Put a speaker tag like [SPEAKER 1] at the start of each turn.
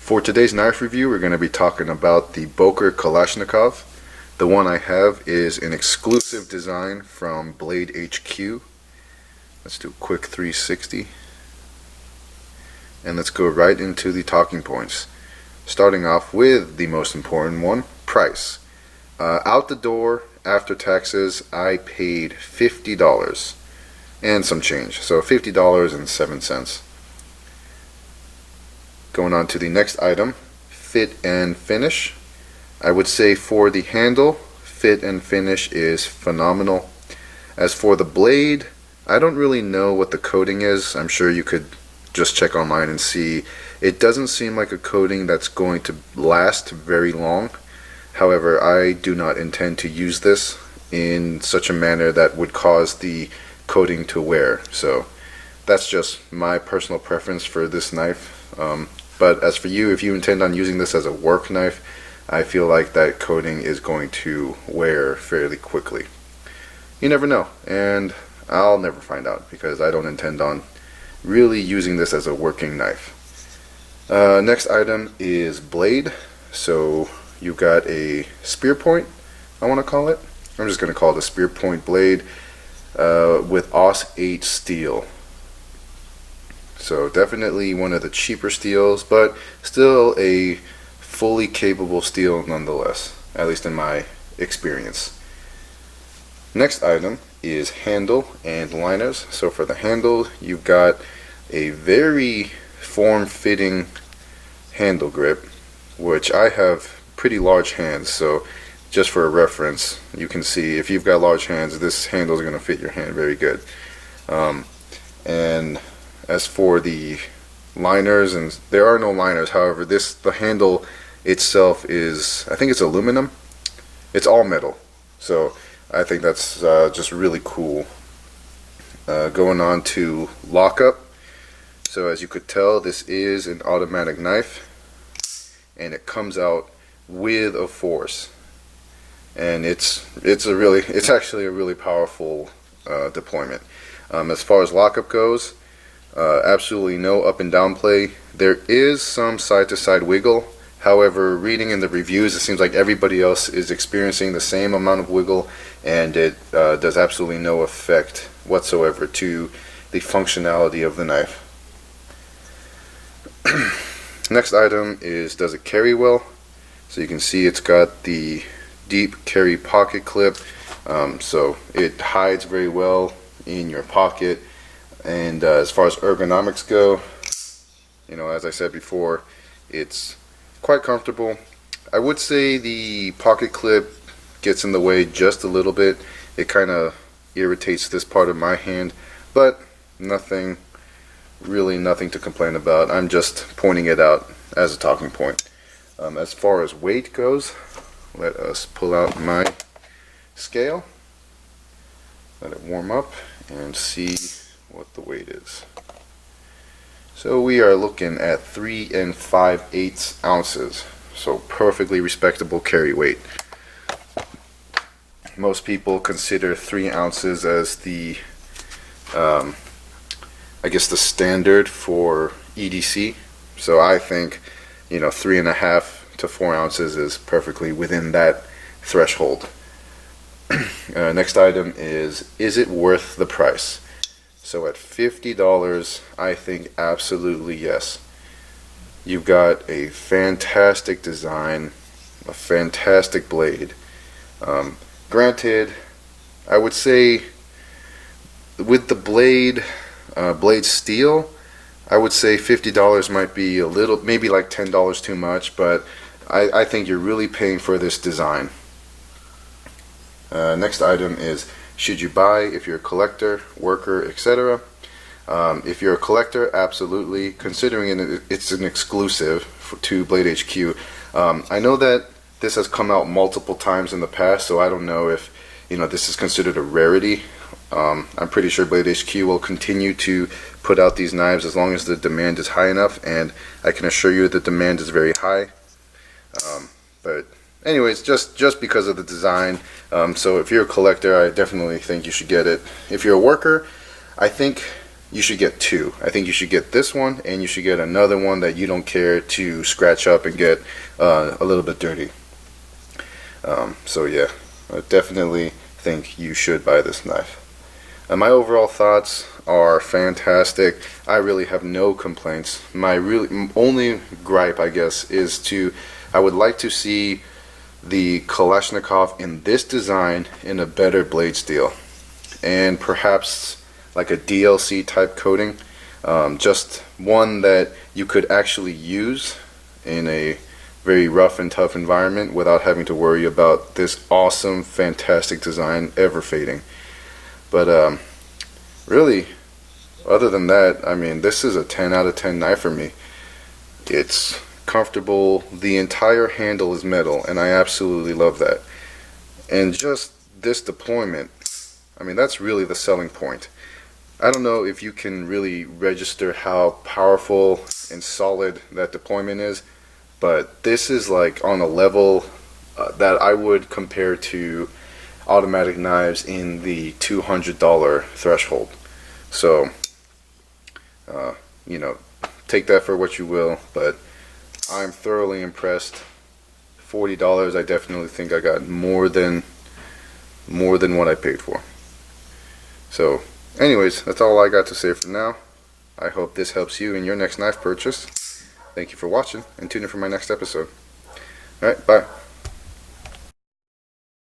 [SPEAKER 1] For today's knife review, we're going to be talking about the Boker Kalashnikov. The one I have is an exclusive design from BladeHQ. Let's do a quick 360. And let's go right into the talking points. Starting off with the most important one, price. Out the door, after taxes, I paid $50 and some change. So $50.07. Going on to the next item, fit and finish. I would say for the handle, fit and finish is phenomenal. As for the blade, I don't really know what the coating is. I'm sure you could just check online and see. It doesn't seem like a coating that's going to last very long. However, I do not intend to use this in such a manner that would cause the coating to wear. So that's just my personal preference for this knife. But as for you, if you intend on using this as a work knife, I feel like that coating is going to wear fairly quickly. You never know, and I'll never find out because I don't intend on really using this as a working knife. Next item is blade. So you've got a spear point, I want to call it. I'm just going to call it a spear point blade with AUS 8 steel. So definitely one of the cheaper steels, but still a fully capable steel nonetheless, at least in my experience. Next item is handle and liners. So for the handle, you've got a very form-fitting handle grip, which I have pretty large hands, so just for a reference, you can see if you've got large hands, this handle is going to fit your hand very good. And as for the liners, and there are no liners, however, the handle itself is, I think it's aluminum. It's all metal, so I think that's just really cool. Going on to lockup. So as you could tell, this is an automatic knife, and it comes out with a force, and it's actually a really powerful deployment. As far as lockup goes, absolutely no up and down play. There is some side to side wiggle. However, reading in the reviews, it seems like everybody else is experiencing the same amount of wiggle, and it does absolutely no effect whatsoever to the functionality of the knife. Next item is, does it carry well? So you can see it's got the deep carry pocket clip, so it hides very well in your pocket. And as far as ergonomics go, as I said before, it's quite comfortable. I would say the pocket clip gets in the way just a little bit. It kind of irritates this part of my hand, but nothing to complain about. I'm just pointing it out as a talking point. As far as weight goes, let us pull out my scale, let it warm up, and see what the weight is. So we are looking at 3 5/8 ounces, so perfectly respectable carry weight. Most people consider 3 ounces as the I guess the standard for EDC, so I think 3.5 to 4 ounces is perfectly within that threshold. Next item is it worth the price? So at $50, I think absolutely yes. You've got a fantastic design, a fantastic blade. Granted, I would say with the blade steel, I would say $50 might be a little, maybe like $10 too much, but I think you're really paying for this design. Next item is, should you buy if you're a collector, worker, etc.? If you're a collector, absolutely. Considering it's an exclusive to BladeHQ. I know that this has come out multiple times in the past, so I don't know if this is considered a rarity. I'm pretty sure BladeHQ will continue to put out these knives as long as the demand is high enough, and I can assure you the demand is very high. But anyways, just because of the design. So if you're a collector, I definitely think you should get it. If you're a worker, I think you should get two. I think you should get this one, and you should get another one that you don't care to scratch up and get a little bit dirty. So yeah, I definitely think you should buy this knife. My overall thoughts are fantastic. I really have no complaints. My really only gripe, I guess, is I would like to see the Kalashnikov in this design in a better blade steel, and perhaps like a DLC type coating, just one that you could actually use in a very rough and tough environment without having to worry about this awesome, fantastic design ever fading. But really, other than that, I mean, this is a 10 out of 10 knife for me. It's comfortable. The entire handle is metal, and I absolutely love that. And just this deployment, I mean, that's really the selling point. I don't know if you can really register how powerful and solid that deployment is, but this is like on a level that I would compare to automatic knives in the $200 threshold. So, you know, take that for what you will, but I'm thoroughly impressed. $40, I definitely think I got more than what I paid for. So, anyways, that's all I got to say for now. I hope this helps you in your next knife purchase. Thank you for watching, and tune in for my next episode. Alright, bye.